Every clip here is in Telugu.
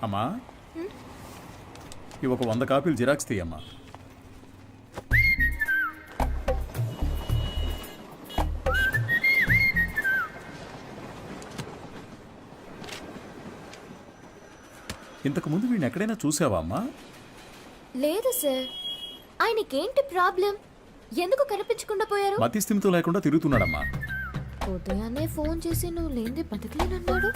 అమ్మా ఇవి ఒక 100 కాపీలు జిరాక్స్ తీయమ్మా. ఇంతకు ముందు వీడిని ఎక్కడైనా చూసావా అమ్మా? లేదు సార్. ఆయనకేంటి ప్రాబ్లం? ఎందుకు కనిపించకుండా పోయారు? మతి స్థిమితం లేకుండా తిరుగుతున్నాడమ్మా. ఉదయాన్నే ఫోన్ చేసి నువ్వు లేనిది బతకలేనన్నాడు.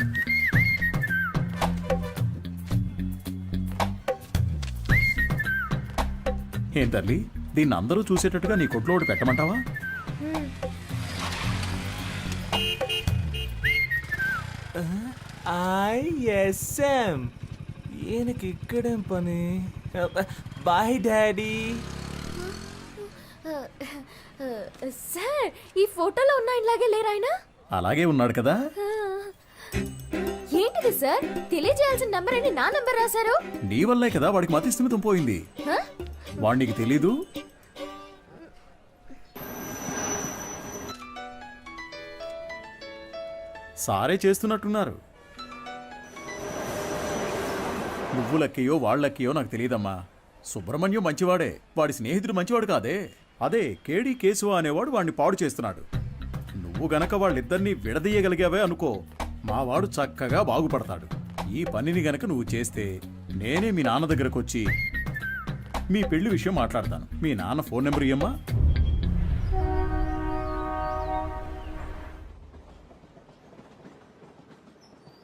ఏం తల్లి, దీన్ని అందరూ చూసేటట్టుగా నీ కొట్లో ఒకటి పెట్టమంటావా? ఐఎస్ఎం ఈయనకి ఇక్కడేం పని? Bye daddy. సార్, ఈ ఫోటోలో ఉన్న ఆయనలాగే లేరు ఆయన? అలాగే ఉన్నాడు కదా. ఏంటిది సార్? తెలియజేయాల్సిన నంబర్ అని నా నంబర్ రాశారు. నీ వల్లే కదా వాడికి మతి స్థిమితం పోయింది. వాడికి తెలీదు. సారే చేస్తున్నట్టున్నారు. నువ్వు లక్కయో వాళ్ళక్కయో నాకు తెలియదమ్మా. సుబ్రహ్మణ్యం మంచివాడే, వాడి స్నేహితుడు మంచివాడు కాదే. అదే కేడి కేశవ అనేవాడు వాడిని పాడు చేస్తున్నాడు. నువ్వు గనక వాళ్ళిద్దరినీ విడదీయగలిగావే అనుకో, మావాడు చక్కగా బాగుపడతాడు. ఈ పనిని గనక నువ్వు చేస్తే నేనే మీ నాన్న దగ్గరకు వచ్చి మీ పెళ్లి విషయం మాట్లాడతాను. మీ నాన్న ఫోన్ నెంబర్ ఇయ్యమ్మా.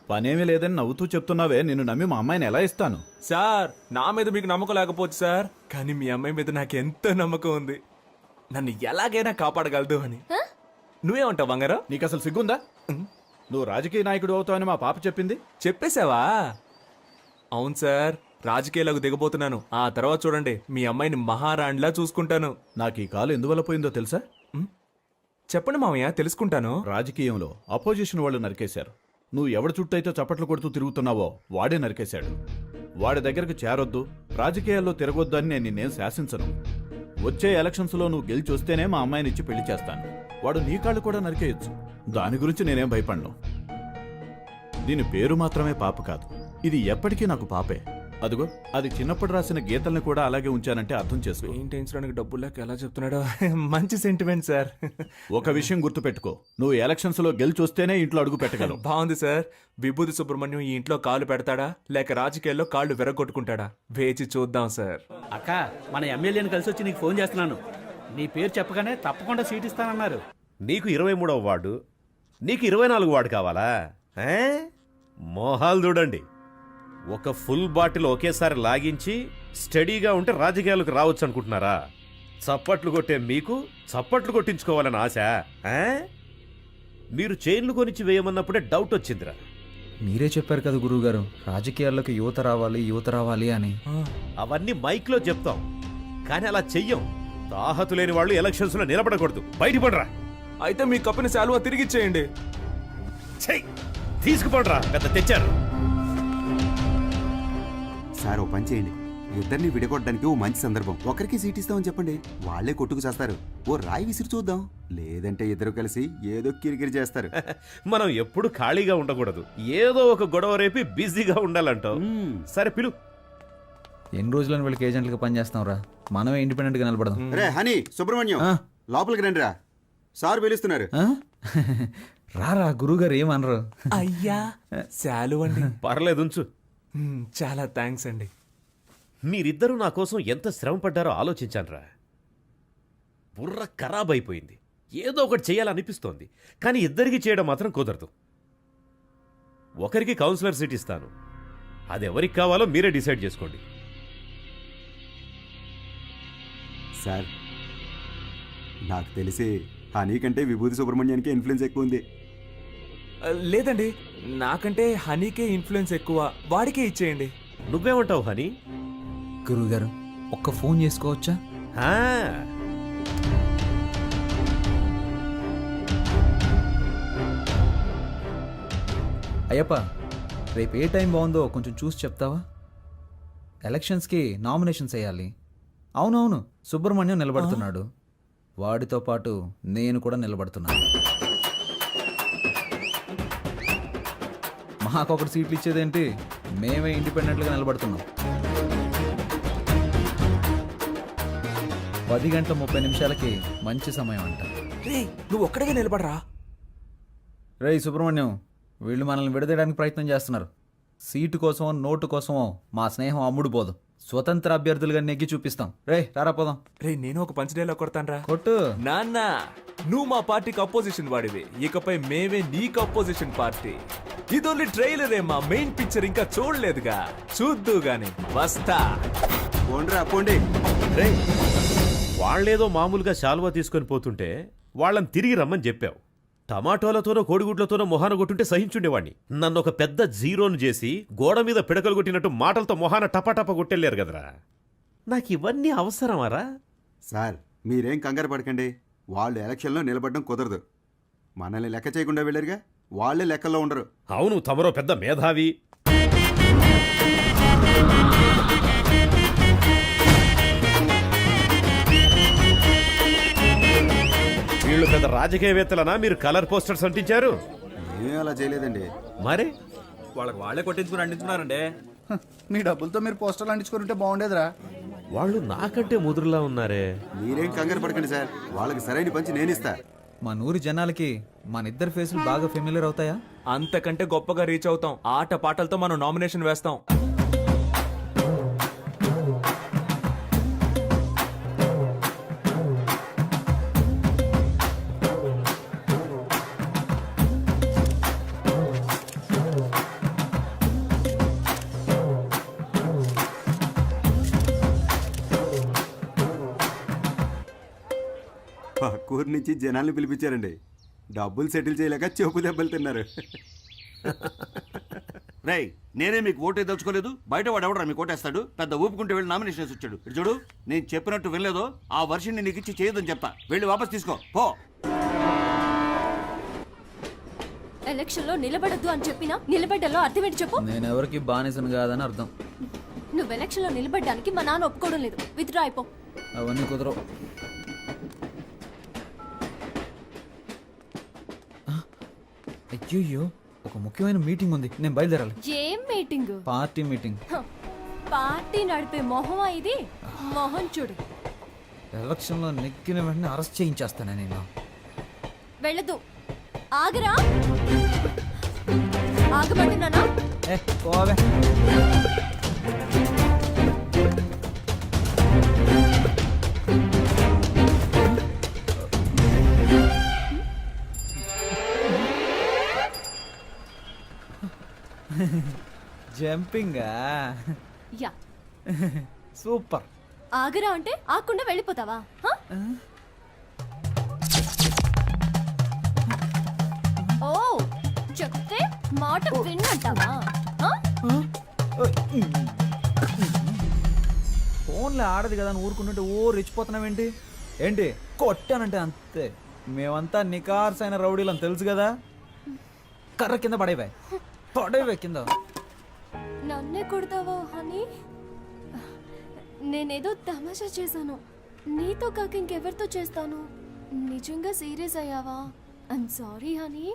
పనేమీ లేదని నవ్వుతూ చెప్తున్నావే, నిన్ను నమ్మి మా అమ్మాయిని ఎలా ఇస్తాను? సార్, నా మీద మీకు నమ్మకం లేకపోవచ్చు సార్, కానీ మీ అమ్మాయి మీద నాకు ఎంతో నమ్మకం ఉంది. నన్ను ఎలాగైనా కాపాడగలదు అని. నువ్వేమంటావు బంగారం? నీకు అసలు సిగ్గుందా? నువ్వు రాజకీయ నాయకుడు అవుతావని మా పాప చెప్పింది. చెప్పేశావా? అవును సార్, రాజకీయాలకు దిగబోతున్నాను. ఆ తర్వాత చూడండి, మీ అమ్మాయిని మహారాణిలా చూసుకుంటాను. నాకు ఈ కాలు ఎందువల్ల పోయిందో తెలుసా? చెప్పండి మామయ్య, తెలుసుకుంటాను. రాజకీయంలో అపోజిషన్ వాళ్ళు నరికేశారు. నువ్వు ఎవడి చుట్టైతే చప్పట్లు కొడుతూ తిరుగుతున్నావో వాడే నరికేశాడు. వాడి దగ్గరకు చేరొద్దు, రాజకీయాల్లో తిరగొద్దు అని నేను నిన్నేం శాసించను. వచ్చే ఎలక్షన్స్లో నువ్వు గెలిచి వస్తేనే మా అమ్మాయిని ఇచ్చి పెళ్లి చేస్తాను. వాడు నీ కాళ్ళు కూడా నరికేయచ్చు. దాని గురించి నేనేం భయపడను. దీని పేరు మాత్రమే పాప కాదు, ఇది ఎప్పటికీ నాకు పాపే. అదిగో, అది చిన్నప్పుడు రాసిన గీతల్ని కూడా అలాగే ఉంచానంటే అర్థం చేసుకో. పెయింటించడానికి డబ్బులు లేక ఎలా చెప్తున్నాడో. మంచి సెంటిమెంట్ సార్. ఒక విషయం గుర్తుపెట్టుకో, నువ్వు ఎలక్షన్స్ లో గెలిచి వస్తేనే ఇంట్లో అడుగు పెట్టగలవు. బాగుంది సార్. విభూతి సుబ్రహ్మణ్యం ఈ ఇంట్లో కాలు పెడతాడా లేక రాజకీయాల్లో కాళ్ళు విరగొట్టుకుంటాడా? వేచి చూద్దాం సార్. అక్క, మన ఎమ్మెల్యేని కలిసి వచ్చి నీకు ఫోన్ చేస్తున్నాను. నీ పేరు చెప్పగానే తప్పకుండా సీట్ ఇస్తానన్నారు. నీకు 23వ వార్డు, నీకు 24 వార్డు కావాలా? మోహాలు చూడండి. ఒక ఫుల్ బాటిల్ ఒకేసారి లాగించి స్టడీగా ఉంటే రాజకీయాలకు రావచ్చు అనుకుంటున్నారా? చప్పట్లు కొట్టే మీకు చప్పట్లు కొట్టించుకోవాలని ఆశ? మీరు చైన్లు కొనిచ్చి వేయమన్నప్పుడే డౌట్ వచ్చిందిరా. మీరే చెప్పారు కదా గురువుగారు, రాజకీయాల్లోకి యువత రావాలి అని. అవన్నీ మైక్లో చెప్తాం, కానీ అలా చెయ్యం. తాహతు లేని వాళ్ళు ఎలక్షన్స్ లో నిలబడకూడదు. బయటపడరా. అయితే మీ కప్పుని శాలువా తిరిగిచ్చేయండి. చెయ్, తీసుకుపడరా. పెద్ద తెచ్చారు సార్. ఓ పని చేయండి, ఇద్దరిని విడగొట్టడానికి ఓ మంచి సందర్భం. ఒకరికి సీట్ ఇస్తామని చెప్పండి, వాళ్లే కొట్టుకు చేస్తారు. ఓ రాయి విసిరి చూద్దాం, లేదంటే ఇద్దరు కలిసి ఏదో కిరికిరి చేస్తారు. మనం ఎప్పుడు ఖాళీగా ఉండకూడదు, ఏదో ఒక గొడవ రేపి బిజీగా ఉండాలంటావు. సరే పిలు. ఎన్ని రోజులని వీళ్ళకి ఏజెంట్లుగా పనిచేస్తాం రా, మనమే ఇండిపెండెంట్ గా నిలబడదాం. రే హనీ, సుబ్రహ్మణ్యం లోపలికి రండి రా, సార్ పిలుస్తున్నారు. రారా, గురువుగారు ఏమనరు. అయ్యా, శాలువ అండి. పర్లేదు ఉంచు. చాలా థ్యాంక్స్ అండి. మీరిద్దరూ నా కోసం ఎంత శ్రమ పడ్డారో ఆలోచించానురా. బుర్ర ఖరాబ్ అయిపోయింది. ఏదో ఒకటి చేయాలనిపిస్తోంది, కానీ ఇద్దరికి చేయడం మాత్రం కుదరదు. ఒకరికి కౌన్సిలర్ సీట్ ఇస్తాను, అది ఎవరికి కావాలో మీరే డిసైడ్ చేసుకోండి. సార్, నాకు తెలిసి హనీ కంటే విభూతి సుబ్రహ్మణ్యానికి ఇన్ఫ్లుయెన్స్ ఎక్కువ ఉంది. లేదండి, నాకంటే హనీకే ఇన్ఫ్లుయెన్స్ ఎక్కువ, వాడికే ఇచ్చేయండి. నువ్వేమంటావు హనీ? గురువుగారు, ఒక్క ఫోన్ చేసుకోవచ్చా? అయ్యప్ప, రేపు ఏ టైం బాగుందో కొంచెం చూసి చెప్తావా? ఎలక్షన్స్కి నామినేషన్స్ వేయాలి. అవునవును, సుబ్రహ్మణ్యం నిలబడుతున్నాడు, వాడితో పాటు నేను కూడా నిలబడుతున్నాను. మాకొకటి సీట్లు ఇచ్చేదేంటి, మేమే ఇండిపెండెంట్గా నిలబడుతున్నాం. 10:30 మంచి సమయం అంట. రే నువ్వు ఒక్కడిగా నిలబడరా. రేయ్ సుబ్రహ్మణ్యం, వీళ్ళు మనల్ని విడదీయడానికి ప్రయత్నం చేస్తున్నారు. సీటు కోసమో నోటు కోసమో మా స్నేహం అమ్ముడు పోదు. స్వతంత్ర అభ్యర్థులుగా నెగ్గి చూపిస్తాం. రే రారా పోదాం. రే నేను ఒక పంచ్ డైలాగ్ కొడతానరా. కొట్టు. నాన్న నువ్వు మా పార్టీకి అపోజిషన్ వాడివి, ఇకపై మేమే నీకు అపోజిషన్ పార్టీ. ఇది ఓన్లీ ట్రైలర్ ఏమా, మెయిన్ పిక్చర్ ఇంకా చూడలేదుగా, చూద్దు గాని వస్తా. పోండ్రా పోండి. రే వాళ్ళేదో మామూలుగా శాలువా తీసుకొని పోతుంటే వాళ్ళని తిరిగి రమ్మని చెప్పావు. టమాటోలతోనో కోడిగుడ్లతోనో మొహాన కొట్టుంటే సహించుండేవాణ్ణి. నన్ను ఒక పెద్ద జీరోను చేసి గోడ మీద పిడకలు కొట్టినట్టు మాటలతో మొహాన టపాటపా కొట్టెళ్ళారు కదరా. నాకు ఇవన్నీ అవసరమారా? సార్ మీరేం కంగారు పడకండి, వాళ్ళు ఎలక్షన్లో నిలబడడం కుదరదు. మనల్ని లెక్క చేయకుండా వెళ్ళారుగా, వాళ్ళే లెక్కల్లో ఉండరు. అవును, తమరో పెద్ద మేధావి. వీళ్ళు పెద్ద రాజకీయవేత్తలనా మీరు కలర్ పోస్టర్స్ అంటించారు? ఏమీ అలా చేయలేదండి. మరి వాళ్ళకి వాళ్ళే కొట్టించుకుని అంటించుకున్నారండి. మీ డబ్బులతో మీరు పోస్టర్లు అంటించుకుంటే బాగుండేదిరా. వాళ్ళు నాకంటే ముదురులా ఉన్నారే. మీరేం కంగారు పడకండి సార్, వాళ్ళకి సరైన పంచి నేనిస్తా. మా నూరి జనాలకి మన ఇద్దరు ఫేసులు బాగా ఫెమిలియర్ అవుతాయా? అంతకంటే గొప్పగా రీచ్ అవుతాం. ఆట పాటలతో మనం నామినేషన్ వేస్తాం. పక్కూరు నుంచి జనాల్ని పిలిపించారండి. డబ్బులు సెటిల్ చేయలేక చెప్పు దెబ్బలు తిన్నారు. రేయ్ నేనే మీకు ఓటే దలుచుకోలేదు, బయట వాడు ఎవడరా మీకు ఓటేస్తాడు? పెద్ద ఊపుకుంటే వెళ్ళి నామినేషన్ వేసి వచ్చాడు. ఇటు చూడు, నేను చెప్పినట్టు వినలేదో ఆ వర్షన్ని నీకు ఇచ్చి చేయదని చెప్తా. వెళ్ళి వాపస్ తీసుకో పో. ఎలక్షన్ లో నిలబడద్దు అని చెప్పినా నిలబడ్డలో అర్థం ఏంటి చెప్పు. నేను ఎవరికి బానిసను కాదని అర్థం. నువ్వు ఎలక్షన్ లో నిలబడ్డానికి మా నాన్న ఒప్పుకోవడం లేదు. విత్డ్రా అయిపో. అవన్నీ కుదరవు. అయ్యో, ఒక ముఖ్యమైన మీటింగ్ ఉంది, నేను బయలుదేరాలి. ఏం మీటింగ్? Party meeting. పార్టీ నడిపే మొహమా ఇది? మొహం చూడు. ఎలక్షన్లో నెగ్గిన వెంటనే అరెస్ట్ చేయించేస్తానే నేను. వెళ్ళదు. ఆగరా. ఆగమంటున్నానా? పోవే. జంపింగా? యా. సూపర్. ఆగరా అంటే ఆకుండా వెళ్ళిపోతావా? హ? ఓ చెప్తే మాట విన్నంటావా? హ? ఫోన్లో ఆడదు కదా అని ఊరుకుంటుంటే ఓ రెచ్చిపోతున్నావేంటి? ఏంటి కొట్టానంటే అంతే. మేమంతా నికార్సైన రౌడీలు అని తెలుసు కదా. కర్ర కింద పడేవే, పడేవే కింద. నన్నే కొడతావా హనీ? నేనేదో తమాషా చేశాను. నీతో కాక ఇంకెవరితో చేస్తాను? నిజంగా సీరియస్ అయ్యావా? I'm sorry honey.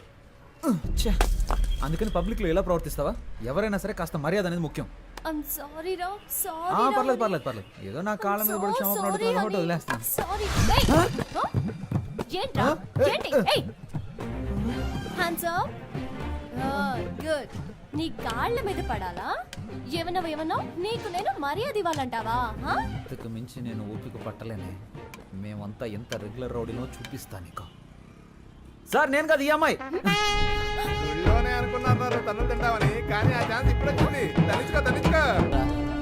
అందుకని పబ్లిక్లో ఎలా ప్రవర్తిస్తావా? ఎవరైనా సరే కాస్త మర్యాద అనేది ముఖ్యం. ఐమ్ సారీ రా. సారీ. పర్లేదు పర్లేదు పర్లేదు. ఏదో నా కాళ్ళ మీద పడి క్షమాపణ అడుగుతున్నాను కాబట్టి వదిలేస్తాను. సారీ. ఏంట్రా? ఏంటి? ఏయ్. Hands up. గుడ్. నీ కాళ్ళ మీద పడాలా? ఏమన్నా నీకు నేను మర్యాద ఇవ్వాలంటావా? ఇంతకు మించి నేను ఓపిక పట్టలేనే. మేమంతా ఎంత రెగ్యులర్ రౌడీనో చూపిస్తా నీకు. సార్ నేను కదా ఈ అమ్మాయి.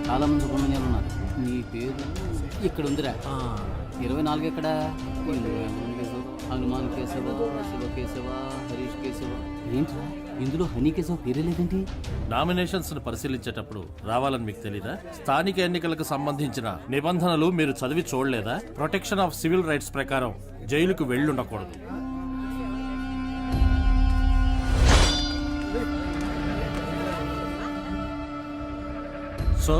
చాలా మంది సుబ్రహ్మణ్యాలు ఉన్నారు. నీ పేరు ఇక్కడ ఉందిరా. 24 ఎక్కడ? హనుమాన్ కేశవ, శివ కేశవ, హరీష్ కేశవ. ఏంట్రా ఇందులో హనీ కేశవ పేరే లేదేంటి? నామినేషన్స్ ను పరిశీలించేటప్పుడు రావాలని మీకు తెలీదా? స్థానిక ఎన్నికలకు సంబంధించిన నిబంధనలు మీరు చదివి చూడలేదా? ప్రొటెక్షన్ ఆఫ్ సివిల్ రైట్స్ ప్రకారం జైలుకు వెళ్ళుండకూడదు. సో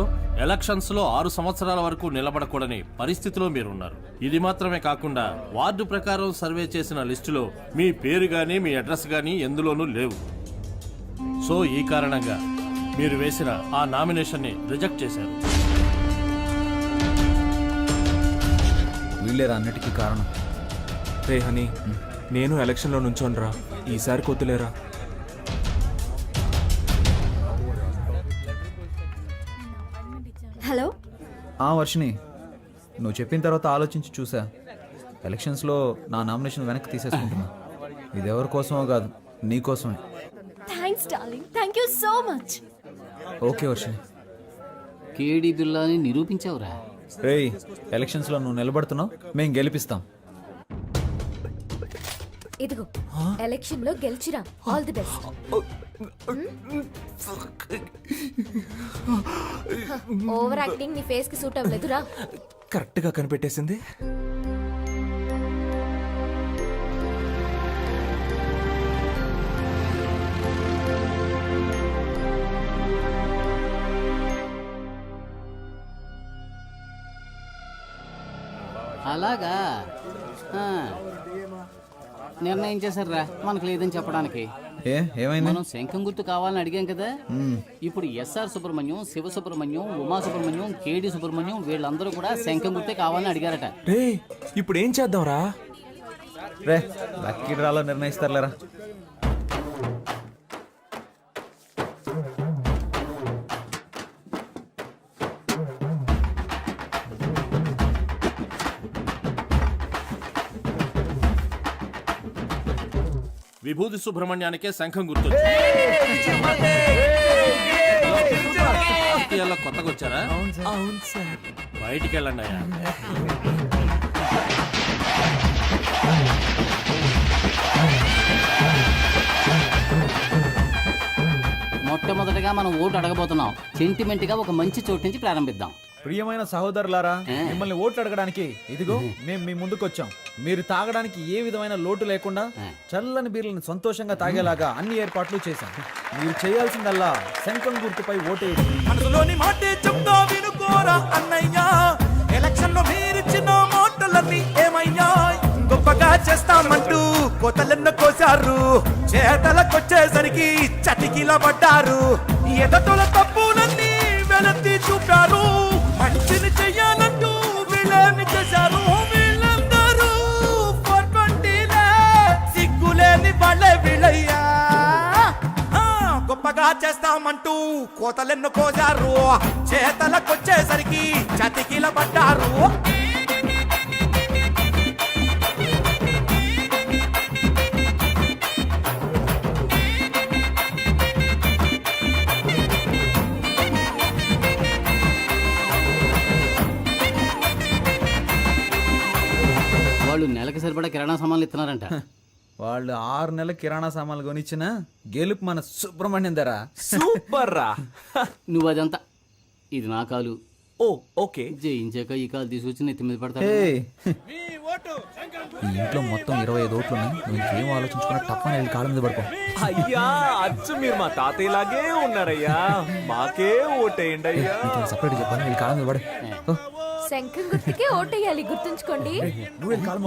ఎలక్షన్స్ లో 6 సంవత్సరాల వరకు నిలబడకూడని పరిస్థితిలో మీరున్నారు. ఇది మాత్రమే కాకుండా వార్డు ప్రకారం సర్వే చేసిన లిస్టులో మీ పేరు గానీ మీ అడ్రస్ గానీ ఎందులోనూ లేవు. సో ఈ కారణంగా మీరు వేసిన ఆ నామినేషన్ని రిజెక్ట్ చేశారు. వీళ్ళేరా అన్నిటికీ కారణం. రే హనీ, నేను ఎలక్షన్లో నుంచోనరా, ఈసారి కొద్దులేరా. హలో. వర్షిని, నువ్వు చెప్పిన తర్వాత ఆలోచించి చూసా. ఎలక్షన్స్లో నా నామినేషన్ వెనక్కి తీసేసుకుంటున్నా. ఇది ఎవరి కోసమో కాదు, నీ కోసమే. Thanks darling, thank you so much. Okay Varshini. కేడి బిల్లాని నిరూపించావురా. రేయ్, ఎలక్షన్స్లో నువ్వు నిలబడుతున్నావు, మేము గెలిపిస్తాం. ఇదిగో ఎలక్షన్ లో గెలిచిరా. All the best. Over acting నీ ఫేస్ కి సూట్ అవ్వలేదురా. కరెక్ట్గా కనిపెట్టేసింది. అలాగా ఆ. నిర్ణయం చేశారా మనకు లేదని చెప్పడానికి. ఏమైంది? మనం శంఖం గుర్తు కావాలని అడిగాం కదా. ఇప్పుడు ఎస్ఆర్ సుబ్రహ్మణ్యం, శివ సుబ్రహ్మణ్యం, ఉమా సుబ్రహ్మణ్యం, కేడి సుబ్రహ్మణ్యం వీళ్ళందరూ కూడా శంఖం గుర్తే కావాలని అడిగారట. రే ఇప్పుడు ఏం చేద్దాంరా? రే లక్కీ డ్రాలో నిర్ణయిస్తారులేరా. విభూతి సుబ్రహ్మణ్యానికే శంఖం గుర్తు. కొత్తగా వచ్చారా? అవును సార్. బయటికి వెళ్ళండి అయ్యా. మొట్టమొదటిగా మనం ఓటు అడగబోతున్నాం. సెంటిమెంట్ గా ఒక మంచి చోటు నుంచి ప్రారంభిద్దాం. ప్రియమైన సహోదరులారా, మిమ్మల్ని ఓట్లు అడగడానికి ఇదిగో మేము మీ ముందుకు వచ్చాం. మీరు తాగడానికి ఏ విధమైన లోటు లేకుండా చల్లని బీర్లను సంతోషంగా తాగేలాగా అన్ని ఏర్పాట్లు చేశాం. మీరు చేయాల్సిందల్లా శంఖం గుర్తుపై ఓటేయండి. మనసులోని మాటే చెప్తా వినుకోరా అన్నయ్యా, ఎలక్షన్ లో మీరిచ్చిన మాటలన్నీ ఏమయ్యా? గొప్పగా చేస్తామంటూ కోతలెన్నో కోసారు, చేతలకొచ్చేసరికి చటికిల పడ్డారు. ఎదటల తప్పులన్నీ వెలత్తి చూపారు, మంచిని చెయ్యాలంటూ వీళ్ళని చేశారు. వీళ్ళందరూ 420లే, సిగ్గులేని వాళ్ళే వీళ్ళయ్యా. గొప్పగా చేస్తామంటూ కోతలెన్నో కోసారు, చేతలకొచ్చేసరికి చతికిల పడ్డారు. వాళ్ళు నెలకు సరిపడా కిరాణా సామాన్లు ఇస్తున్నారంట. వాళ్ళు 6 నెలల కిరాణా సామాన్లు కొనిచ్చిన గెలుపు మన సుబ్రహ్మణ్యం ధర. సూపర్ రా. నువ్వు అదంతా, ఇది నా కాలు. ఓ ఓకే. జయించాక ఈ కాలు తీసుకొచ్చి నెత్తి మీద పడతా. ఈ ఇంట్లో మొత్తం 25 ఓట్లు ఉన్నాయి. నువ్వు ఇంకేం ఆలోచించుకున్నా తప్పని వెళ్ళి కాళ్ళ మీద పడుకో. అయ్యా అచ్చు మీరు మా తాతయ్యలాగే ఉన్నారయ్యా, మాకే ఓటేయండి అయ్యా. సపరేట్ చెప్పాను, వెళ్ళి కాళ్ళ మీద పడే. శంఖం గుర్తుకే ఓటేయాలి, గుర్తుంచుకోండి.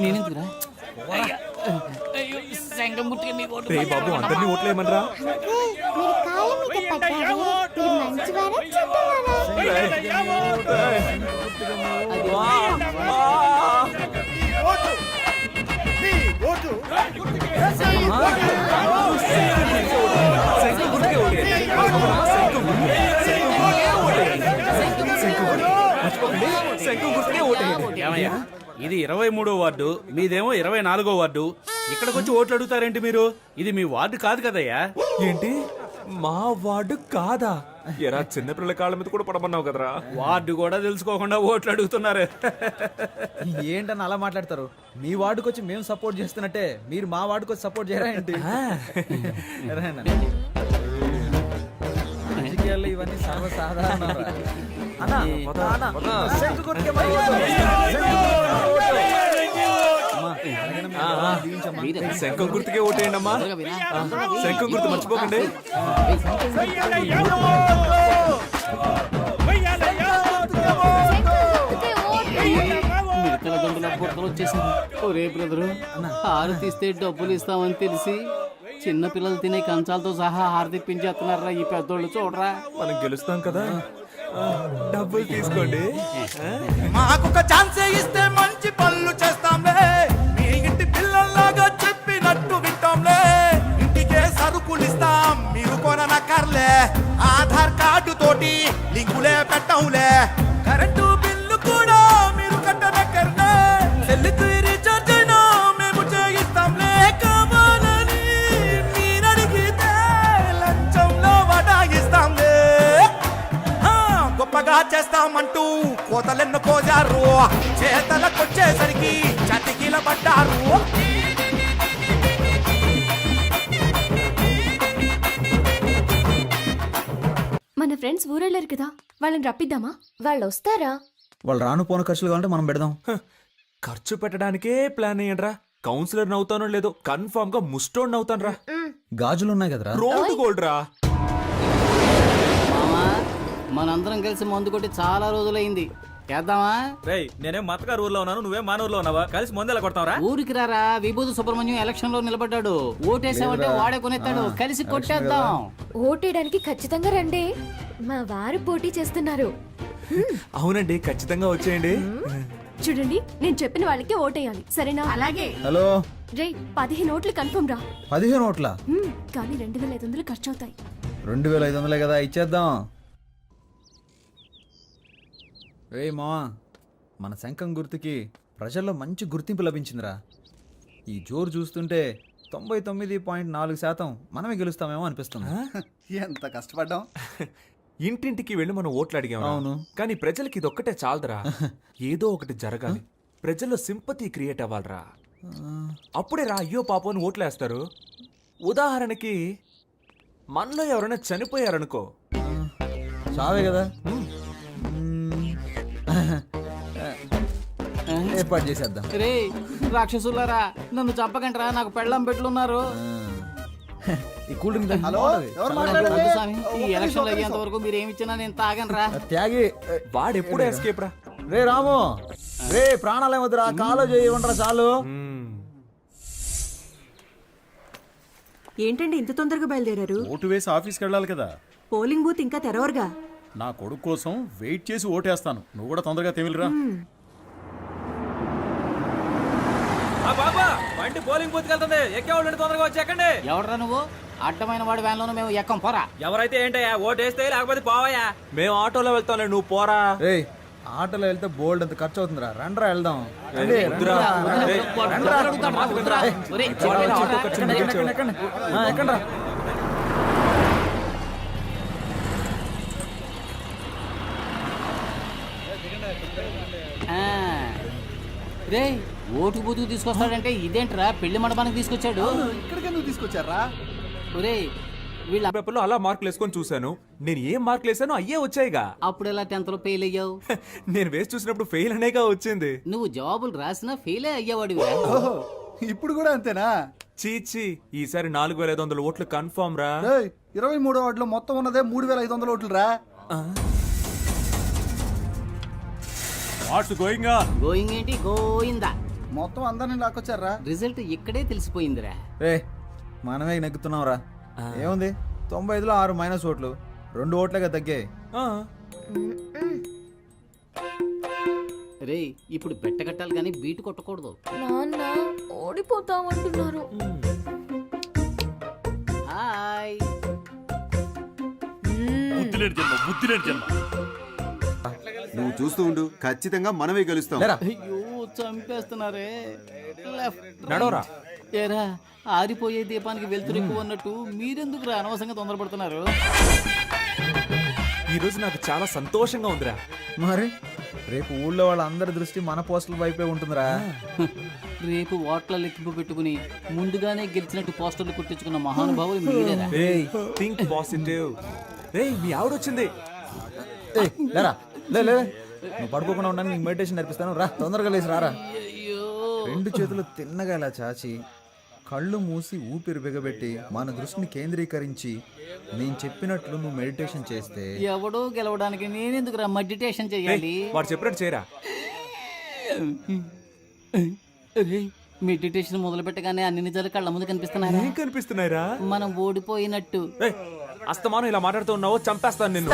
నేనెందుకురా? శంఖం గుర్తుకే మీ ఓటు. రే బాబు, అందరినీ ఓట్లేయమనరా. ఏమయ్యా, ఇది 23వ వార్డు, మీదేమో 24వ వార్డు. ఇక్కడికి వచ్చి ఓట్లు అడుగుతారేంటి మీరు? ఇది మీ వార్డు కాదు కదయ్యా. ఏంటి మా వార్డు కాదా? ఎరా చిన్నపిల్లల కాళ్ళ మీద కూడా పడమన్నావు కదరా. వార్డు కూడా తెలుసుకోకుండా ఓట్లు అడుగుతున్నారు. ఏంటని అలా మాట్లాడతారు? మీ వార్డుకి వచ్చి మేము సపోర్ట్ చేస్తున్నట్టే మీరు మా వార్డుకి వచ్చి సపోర్ట్ చేయరా ఏంటి? రాజకీయాల్లో ఇవన్నీ సర్వసాధారణం. శంఖం గుర్తుకే ఓటేయండి అమ్మా. శంఖం గుర్తు మర్చిపోకండి. మిడతల గంటల బుట్టలు వచ్చేసింది. ఒరే బ్రదరు, హారు తీస్తే డబ్బులు ఇస్తామని తెలిసి చిన్న పిల్లలు తినే కంచాలతో సహా హారతిప్పించేస్తున్నారా ఈ పెద్దోళ్ళు చూడరా. మనం గెలుస్తాం కదా. డబ్బులు తీసుకోండి. మాకు ఒక ఛాన్స్ ఇస్తే మంచి పనులు చేస్తాంలే, మీ ఇంటి పిల్లల్లాగా చెప్పినట్టు వింటాంలే, ఇంటికే సరుకులు ఇస్తాం మీరు కొననక్కర్లే, ఆధార్ కార్డు తోటి లింకులే పెట్టంలే, కరెంటు బిల్లు కూడా మీరు కట్టనక్కర్లే, సెల్లుకు రీఛార్జ్ అయినా మేము చేయిస్తాంలే, కావాలని మీరడిగితే లంచంలో వడాయిస్తాంలే, గొప్పగా చేస్తామంటూ కోతలెన్ను కోజారు, చేతలకొచ్చేసరికి చతికిల పడ్డారు. మన ఫ్రెండ్స్ ఊరెళ్ళారు కదా, వాళ్ళని రప్పిద్దామా? వాళ్ళు వస్తారా? వాళ్ళు రాను పోను ఖర్చులు కావాలంటే మనం పెడదాం. ఖర్చు పెట్టడానికే ప్లాన్ అయ్యండ్రా. కౌన్సిలర్ నవ్వుతానో లేదో కన్ఫర్మ్ గా ముస్టోడ్ నవ్వుతాను రా. గాజులు ఉన్నాయి కదరా. రోడ్డు గోల్డ్ రా. మామా మనందరం కలిసి మందు కొట్టి చాలా రోజులైంది, చేద్దామా? రేయ్ నేనేం మతగారు ఊర్లో ఉన్నాను, నువ్వేం మానూరులో ఉన్నావా? కలిసి ముందెలా కొడతావరా? ఊరికి రారా, విభూతి సుబ్రహ్మణ్యం ఎలక్షన్ లో నిలబడ్డాడు, ఓటేసామంటే వాడే కొనేస్తాడు, కలిసి కొట్టేద్దాం. ఓటేయడానికి ఖచ్చితంగా రండి, మా వారు పోటీ చేస్తున్నారు. అవునండి, ఖచ్చితంగా వచ్చేయండి. చూడండి, నేను చెప్పిన వాళ్ళకి ఓటేయాలి, సరేనా? అలాగే. హలో రే 15 ఓట్లు కన్ఫర్మ్ రా. 15 ఓట్ల? కానీ 2500 ఖర్చు అవుతాయి. 2500 కదా, ఇచ్చేద్దాం. రే మావా, మన శంఖం గుర్తుకి ప్రజల్లో మంచి గుర్తింపు లభించిందిరా. ఈ జోరు చూస్తుంటే 99.4% మనమే గెలుస్తామేమో అనిపిస్తుంది. ఎంత కష్టపడ్డాం. ఇంటింటికి వెళ్ళి మనం ఓట్లు అడిగాం. అవును. కానీ ప్రజలకి ఇదొక్కటే చాలదురా. ఏదో ఒకటి జరగాలి, ప్రజల్లో సింపతి క్రియేట్ అవ్వాలరా. అప్పుడే రా అయ్యో పాపం అని ఓట్లేస్తారు. ఉదాహరణకి మనలో ఎవరైనా చనిపోయారనుకో, చావే కదా, ఏర్పాటు చేసేద్దాం. రే రాక్షసులారా, నన్ను చంపకంటరా, నాకు పెళ్ళం పెట్లున్నారు. ఈ కూల్ డ్రింక్ హలో, ఎవరు వద్దు మాట్లాడేది? స్వామి, ఈ ఎలక్షన్ అయ్యేంత వరకు మీరు ఏమి ఇచ్చినా నేను తాగనరా. త్యాగి. వాడెప్పుడే ఎస్కేప్ రా. రే రాము, రే ప్రాణాలే వద్దురా, కాలో చేయి ఉండరా చాలు. ఏంటండి ఇంత తొందరగా బయలుదేరారు? ఓటు వేసి ఆఫీస్కి వెళ్ళాలి కదా. పోలింగ్ బూత్ ఇంకా తెరవరుగా. నా కొడుకు కోసం వెయిట్ చేసి ఓటేస్తాను, నువ్వు కూడా తొందరగా తెమిలిరా. బాబా బండి పోలింగ్ బూత్ వెళ్తుంది, ఎక్కేవాళ్ళు తొందరగా వచ్చి ఎక్కండి. ఎవడరా నువ్వు? అడ్డమైన వాడి వ్యాన్లోనూ మేము ఎక్కం, పోరా. ఎవరైతే ఏంటయ్యా, ఓటేస్తే లేకపోతే పోవయ్యా. మేము ఆటోలో వెళ్తాంలే, నువ్వు పోరా. ఆటోలో వెళ్తే బోల్డ్ అంత ఖర్చు అవుతుందిరా, రండ్రా వెళ్దాం. వద్దురా. ఒరేయ్, ఎక్కండ్రా. రే ఓటు బూతుకు తీసుకొస్తాడంటే ఇదేంట్రా, పెళ్లి మండపానికి తీసుకొచ్చాడు. ఇక్కడికి ఎందుకు తీసుకొచ్చారా? ఒరే వీళ్ళ పేపర్లో అలా మార్కులు వేసుకొని చూశాను, నేను ఏం మార్కులు వేసానో అయ్యే వచ్చాయిగా. అప్పుడు ఎలా 10th లో ఫెయిల్ అయ్యావు? నేను వేసి చూసినప్పుడు ఫెయిల్ అనేగా వచ్చింది. నువ్వు జవాబులు రాసినా ఫెయిలే అయ్యేవాడు. ఓహో, ఇప్పుడు కూడా అంతేనా? చీచి, ఈసారి 4500 ఓట్లు కన్ఫర్మ్ రా. 23వ వార్డులో మొత్తం ఉన్నదే 3500 ఓట్లు రా. What's going on? గోయింగ్ ఏంటి, గోయిందా. మొత్తం అందరిని లాక్కొచ్చారా? రిజల్ట్ ఇక్కడే తెలిసిపోయిందిరా. రే మనమే నెగ్గుతున్నాం రా. ఏముంది, 95లో 6 మైనస్ ఓట్లు, 2 ఓట్లేగా తగ్గాయి. రే ఇప్పుడు బెట్ట కట్టాలి కానీ బీటు కొట్టకూడదు. నాన్న ఓడిపోతామంటున్నారు. హాయ్. నువ్వు చూస్తూ ఉండు, ఖచ్చితంగా మనమే గెలుస్తాం. అయ్యో చంపేస్తున్నారే. నడవరా. ఏరా ఆరిపోయే దీపానికి వెళ్తురు ఎక్కువ ఉన్నట్టు మీరెందుకు రా అనవసరంగా తొందరపడుతున్నారు? ఈ రోజు నాకు చాలా సంతోషంగా ఉందిరా. మరి రేపు ఊళ్ళో వాళ్ళందరి దృష్టి మన పోస్టుల వైపే ఉంటుందిరా. రేపు ఓట్ల లెక్కింపు పెట్టుకుని ముందుగానే గెలిచినట్టు పోస్టర్లు కుట్టించుకున్న మహానుభావులు మీరేరా. Think positive. రేయ్ మీ ఆవిడొచ్చింది. లేరా, లే నువ్వు పడుకోకుండా ఉండడానికి నీకు మెడిటేషన్ నేర్పిస్తాను, రా తొందరగా లేచి రారా. 2 చేతులు తిన్నగా ఇలా చాచి కళ్ళు మూసి ఊపిరి బిగబెట్టి మన దృష్టిని కేంద్రీకరించి నేను చెప్పినట్లు నువ్వు మెడిటేషన్ చేస్తే ఎవడో గెలవడానికి నేనెందుకు రా మెడిటేషన్ చేయాలి? వాడు చెప్పినట్టు చేయరా. మెడిటేషన్ మొదలు పెట్టగానే అన్ని నిజాలు కళ్ళ ముందు కనిపిస్తున్నాయా? ఏం కనిపిస్తున్నాయిరా? మనం ఓడిపోయినట్టు. ఏయ్, అస్తమానం ఇలా మాట్లాడుతూ ఉన్నావు, చంపేస్తాను నిన్ను.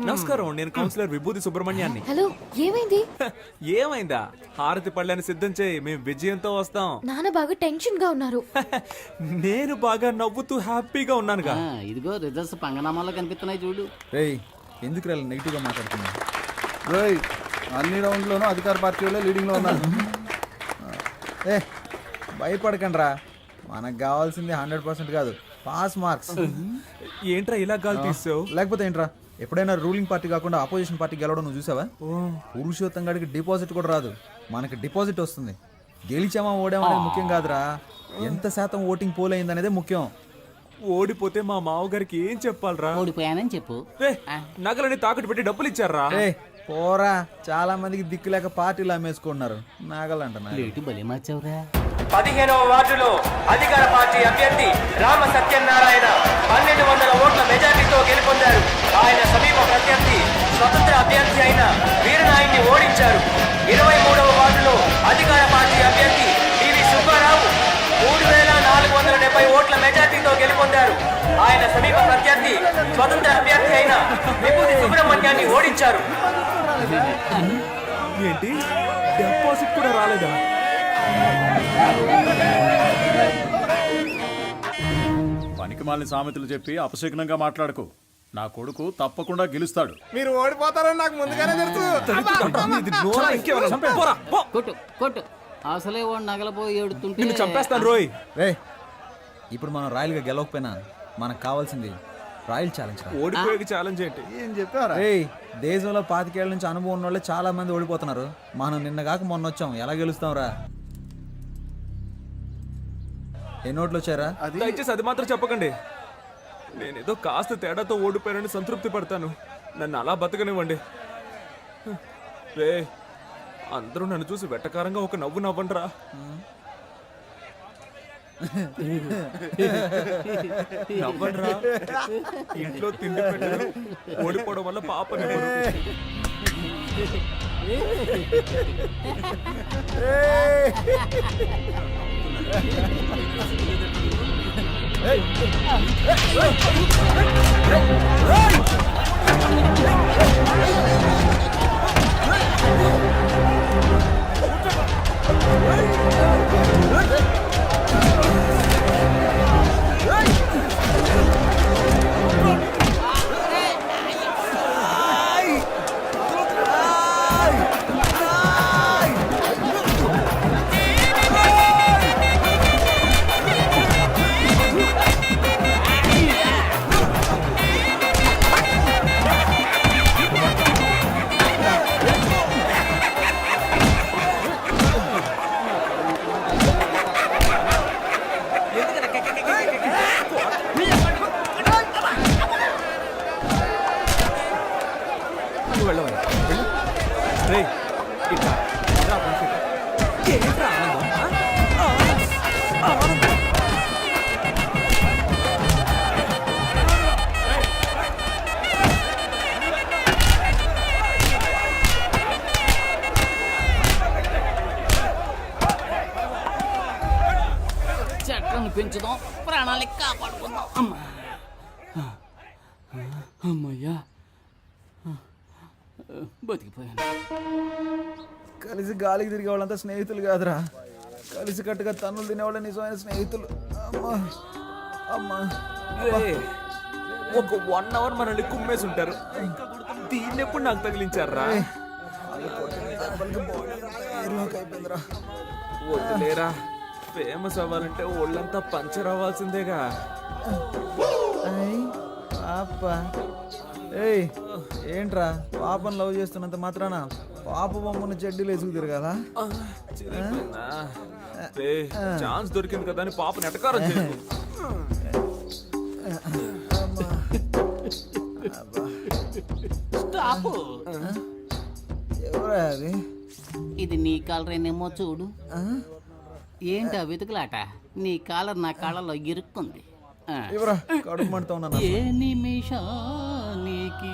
నమస్కారం, నేను కౌన్సిలర్ విభూతి సుబ్రహ్మణ్యాన్ని. హలో, ఏమైంది? ఏమైందా? హారతి పళ్ళని సిద్ధం చేయి, మేము విజయంతో వస్తాం. నాన్న బాగా టెన్షన్ గా ఉన్నారు. నేను బాగా నవ్వుతూ హ్యాపీగా ఉన్నానుగా. ఇదిగో రిజల్ట్స్ పంగనామాల్లో కనిపిస్తున్నాయి చూడు. రేయ్ ఎందుకు రా నెగిటివ్ గా మాట్లాడుతున్నా? రేయ్ అన్ని రౌండ్లోనూ అధికార పార్టీ వాళ్ళే లీడింగ్ లో ఉన్నారు. ఏ భయపడకండి రా, మనకు కావాల్సింది 100% కాదు, పాస్ మార్క్స్. ఏంట్రా ఇలా గాలి తీసావు? లేకపోతే ఏంట్రా, ఎప్పుడైనా రూలింగ్ పార్టీ కాకుండా అపోజిషన్ పార్టీ గెలవడం నువ్వు చూసావా? పురుషోత్తం గాడికి డిపాజిట్ కూడా రాదు, మనకి డిపాజిట్ వస్తుంది. గెలిచామా ఓడామా అనేది ముఖ్యం కాదురా, ఎంత శాతం ఓటింగ్ పోల్ అయింది అనేది ముఖ్యం. ఓడిపోతే మా మావగారికి ఏం చెప్పాలరా? ఓడిపోయానని చెప్పు. నగలని తాకట్టు పెట్టి డబ్బులు ఇచ్చారా? పోరా, చాలా మందికి దిక్కు లేక పార్టీలు అమ్మేసుకుంటున్నారు. నాగలంట లేటు బలి మార్చావురా. 15వ వార్డులో అధికార పార్టీ అభ్యర్థి రామ సత్యనారాయణ 1200 ఓట్ల మెజారిటీతో గెలుపొందారు. ఆయన సమీప ప్రత్యర్థి స్వతంత్ర అభ్యర్థి అయిన వీరనాయుడిని ఓడించారు. 23వ వార్డులో అధికార పార్టీ అభ్యర్థి పివి సుబ్బారావు 3470 ఓట్ల మెజారిటీతో గెలుపొందారు. ఆయన సమీప ప్రత్యర్థి స్వతంత్ర అభ్యర్థి అయిన విభూతి సుబ్రహ్మణ్యాన్ని ఓడించారు. ఏంటి, డిపాజిట్ కూడా రాలేదా? పనికిమాలిన సామెతలు చెప్పి అపశకునంగా మాట్లాడకు. నా కొడుకు తప్పకుండా గెలుస్తాడు. మీరు ఓడిపోతారని నాకు ముందుగానే తెలుసు. కొట్టు కొట్టు, అసలే వాడు నగలపోయి ఏడుతుంటే చంపేస్తాను రోయ్. రే ఇప్పుడు మనం రాయల్గా గెలవకపోయినా మనకు కావాల్సింది రాయల్ ఛాలెంజ్. ఓడిపోయే ఛాలెంజ్ ఏంటి? ఏం చెప్పారా? దేశంలో 25 ఏళ్ల నుంచి అనుభవం ఉన్న వాళ్ళే చాలా మంది ఓడిపోతున్నారు. మనం నిన్న కాక మొన్న వచ్చాం, ఎలా గెలుస్తాం రా? ఎన్ని ఓట్లు వచ్చారా? దయచేసి అది మాత్రం చెప్పకండి. నేనేదో కాస్త తేడాతో ఓడిపోయానని సంతృప్తి పడతాను. నన్ను అలా బతకనివ్వండి. రే, అందరూ నన్ను చూసి వెట్టకారంగా ఒక నవ్వు నవ్వండిరా. నవ్వండిరా. ఇంట్లో తిండి పెట్టారు, ఓడిపోవడం వల్ల పాపని చెట్లను పెంచుదాం, ప్రాణాలు కాపాడుకుందాం. అమ్మయ్యా, బతికిపోయాను. కలిసి గాలికి తిరిగే వాళ్ళంతా స్నేహితులు కాదురా, కలిసి కట్టుగా తన్నులు తినేవాళ్ళ నిజమైన స్నేహితులు. అమ్మా అమ్మా, ఒక 1 అవర్ మనల్ని కుమ్మేసి ఉంటారు. దీన్ని ఎప్పుడు నాకు తగిలించారా? వద్దులేరా, ఫేమస్ అవ్వాలంటే ఒళ్ళంతా పంచర్ అవ్వాల్సిందేగా. ఏయ్ ఏంట్రా, పాపను లవ్ చేస్తున్నంత మాత్రాన పాప బొమ్మను చెడ్డీలు వేసుకు తిరగాలా? ఛాన్స్ దొరికింది కదా అని పాపని ఎటకారం చేయకు. స్టాప్. ఎవరా అది? ఇది నీ కాలరేనేమో చూడు. ఏంటా వెతుకులాట? నీ కాలర్ నా కాళ్ళలో ఇరుక్కుంది. ఎవరా కడుపు మంటతో ఉన్నా? ఏ నిమిషానికి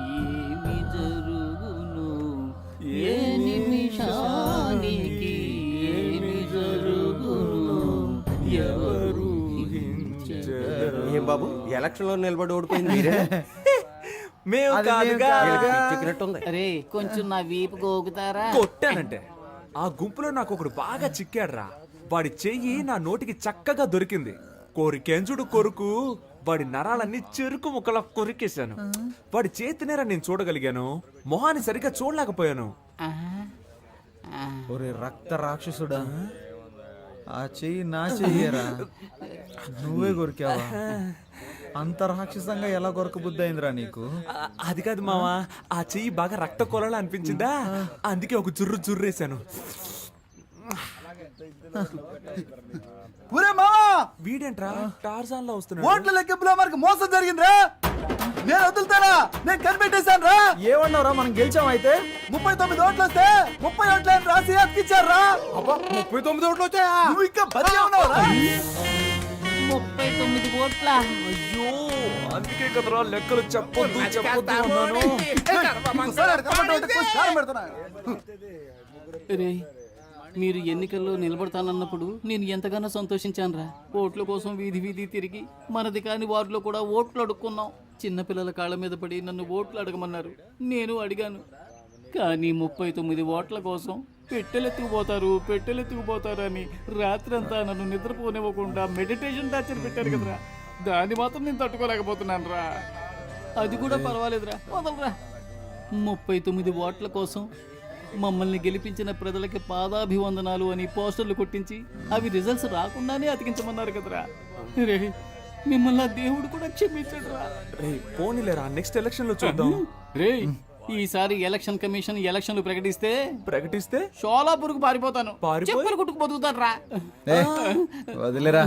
ఏమి జరుగును? ఏ నిమిషానికి ఏమి జరుగును ఎవరు ఏం బాబు ఎలక్షన్ లో నిలబడి ఓడిపోయింది మేము కాదుగా. అరే కొంచెం నా వీపు గోగుతారా? కొట్టానంటే ఆ గుంపులో నాకు ఒకడు బాగా చిక్కాడ్రా. వాడి చెయ్యి నా నోటికి చక్కగా దొరికింది. కోరికెంజుడు కొరుకు వాడి నరాలన్నీ చెరుకు ముక్కలా కొరికేశాను. వాడి చేతినేరా నేను చూడగలిగాను, మొహాన్ని సరిగ్గా చూడలేకపోయాను. ఒరే రక్త రాక్షసుడా, ఆ చెయ్యి నా చెయ్యరా, నువ్వే కొరికావా? అంత రాక్షసంగా ఎలా కొరక బుద్ధి అయిందిరా నీకు? అది కాదు మావా, ఆ చెయ్యి బాగా రక్త కొలలా అనిపించిందా, అందుకే ఒక జుర్రేశాను. ఊరే మావా, వీడేంట్రా టార్జాన్ లో వస్తున్నాడు? ఓట్ల లెక్కింపులో మనకు మోసం జరిగిందిరా. నేను వదులుతానా? నేను కనిపెట్టేశాను రా. ఏమన్నావురా, మనం గెలిచాం అయితే? 39 ఓట్లు వస్తే 30 ఓట్లని రాసి అతికిచ్చారా? 39 ఓట్లు వచ్చాయా? నువ్వు ఇంకా బతికే ఉన్నావురా? 39 ఓట్ల. అయ్యో, అందుకే కదరా లెక్కలు చెప్పొద్దు అన్నాను. ఇంకోసారి కనపడ్డావంటే కోసి కారం పెడుతున్నా. రే, మీరు ఎన్నికల్లో నిలబడతానన్నప్పుడు నేను ఎంతగానో సంతోషించానురా. ఓట్ల కోసం వీధి వీధి తిరిగి మనది కాని వారిలో కూడా ఓట్లు అడుక్కున్నాం. చిన్నపిల్లల కాళ్ళ మీద పడి నన్ను ఓట్లు అడగమన్నారు, నేను అడిగాను. కానీ 39 ఓట్ల కోసం పెట్టెలెత్తుకుపోతారు అని రాత్రంతా నన్ను నిద్రపోనివ్వకుండా మెడిటేషన్ టార్చర్ పెట్టారు కదరా. దాన్ని మాత్రం నేను తట్టుకోలేకపోతున్నాను రా. అది కూడా పర్వాలేదురా, వదలరా. 39 ఓట్ల కోసం మమ్మల్ని గెలిపించిన ప్రజలకి పాదాభివందనాలు అని పోస్టర్లు కొట్టించి అవి రిజల్ట్స్ రాకుండానే అతికించమన్నారు కదరా. రే, మిమ్మల్ని ఆ దేవుడు కూడా క్షమించడురా. రే పోనీలేరా, నెక్స్ట్ ఎలక్షన్ లో చూద్దాం. రే, ఈసారి ఎలక్షన్ కమిషన్ ఎలక్షన్లు ప్రకటిస్తే షోలాపూర్కు పారిపోతాను, చెప్పులు కుట్టుకు బతుకుతాను రా. వదిలేరా,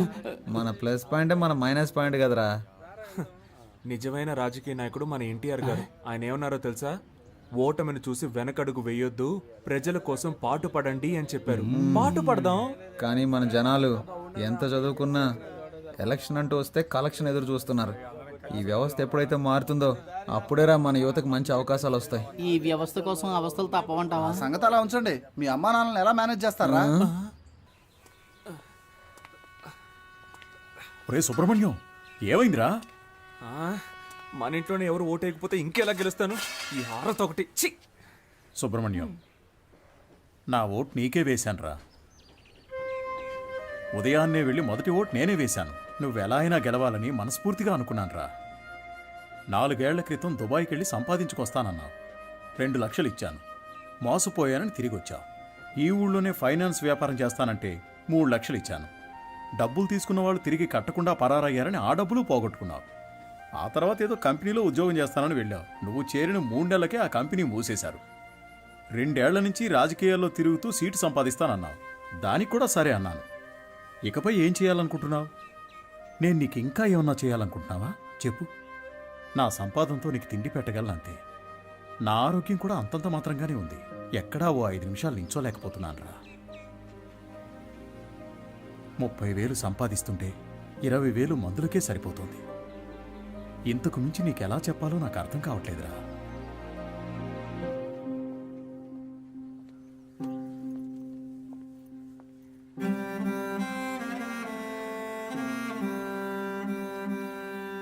మన ప్లస్ పాయింట్ మన మైనస్ పాయింట్ కదరా. నిజమైన రాజకీయ నాయకుడు మన ఎన్టీఆర్ గారు. ఆయన ఏమన్నారో తెలుసా? ఓటమిని చూసి వెనకడుగు వేయొద్దు, ప్రజల కోసం పాటు పడండి అని చెప్పారు. పాటు పడదాం. కానీ మన జనాలు ఎంత చదువుకున్నా ఎలక్షన్ అంటూ వస్తే కలెక్షన్ ఎదురు చూస్తున్నారు. ఈ వ్యవస్థ ఎప్పుడైతే మారుతుందో అప్పుడేరా మన యువతకు మంచి అవకాశాలు వస్తాయి. ఈ వ్యవస్థ కోసం అవస్థలు తప్పవంటావా? సంగతి అలా ఉంచండి. మీ అమ్మా నాన్నలను ఎలా మేనేజ్ చేస్తారా? ఒరే సుబ్రహ్మణ్యం, ఏమైందిరా? మన ఇంట్లోనే ఎవరు ఓటేయకపోతే ఇంకెలా గెలుస్తాను? ఈ హారత ఒకటి. ఛీ! సుబ్రహ్మణ్యం, నా ఓటు నీకే వేశానురా. ఉదయాన్నే వెళ్ళి మొదటి ఓటు నేనే వేశాను. నువ్వెలా అయినా గెలవాలని మనస్ఫూర్తిగా అనుకున్నానురా. 4 ఏళ్ల క్రితం దుబాయ్కి వెళ్ళి సంపాదించుకొస్తానన్నావు. 2 లక్షలు ఇచ్చాను. మోసపోయానని తిరిగొచ్చావు. ఈ ఊళ్ళోనే ఫైనాన్స్ వ్యాపారం చేస్తానంటే 3 లక్షలు ఇచ్చాను. డబ్బులు తీసుకున్న వాళ్ళు తిరిగి కట్టకుండా పరారయ్యారని ఆ డబ్బులు పోగొట్టుకున్నావు. ఆ తర్వాత ఏదో కంపెనీలో ఉద్యోగం చేస్తానని వెళ్ళావు. నువ్వు చేరిన 3 నెలలకే ఆ కంపెనీ మూసేశారు. 2 ఏళ్ల నుంచి రాజకీయాల్లో తిరుగుతూ సీటు సంపాదిస్తానన్నావు. దానికి కూడా సరే అన్నాను. ఇకపై ఏం చేయాలనుకుంటున్నావు? నేను నీకు ఇంకా ఏమన్నా చేయాలనుకుంటున్నావా చెప్పు. నా సంపాదనతో నీకు తిండి పెట్టగలనంతే. నా ఆరోగ్యం కూడా అంతంత మాత్రంగానే ఉంది. ఎక్కడా ఓ 5 నిమిషాలు నించోలేకపోతున్నానురా. 30,000 సంపాదిస్తుంటే 20,000 మందులకే సరిపోతుంది. ఇంతకు మించి నీకెలా చెప్పాలో నాకు అర్థం కావట్లేదురా.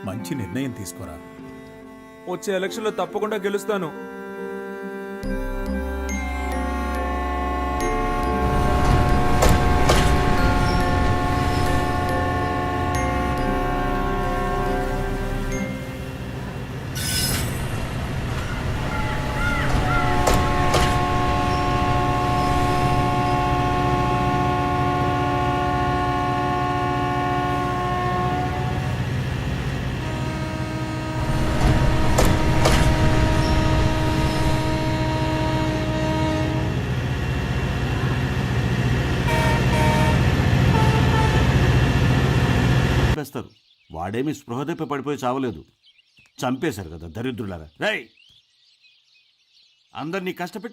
మంచి నిర్ణయం తీసుకోరా. వచ్చే ఎలక్షన్ లో తప్పకుండా గెలుస్తాను. వాడేమి స్పృహ తప్పి పడిపోయి చావలేదు, చంపేశారు కదా దరిద్రులారా. రేయ్, అందరినీ కష్టపెట్టి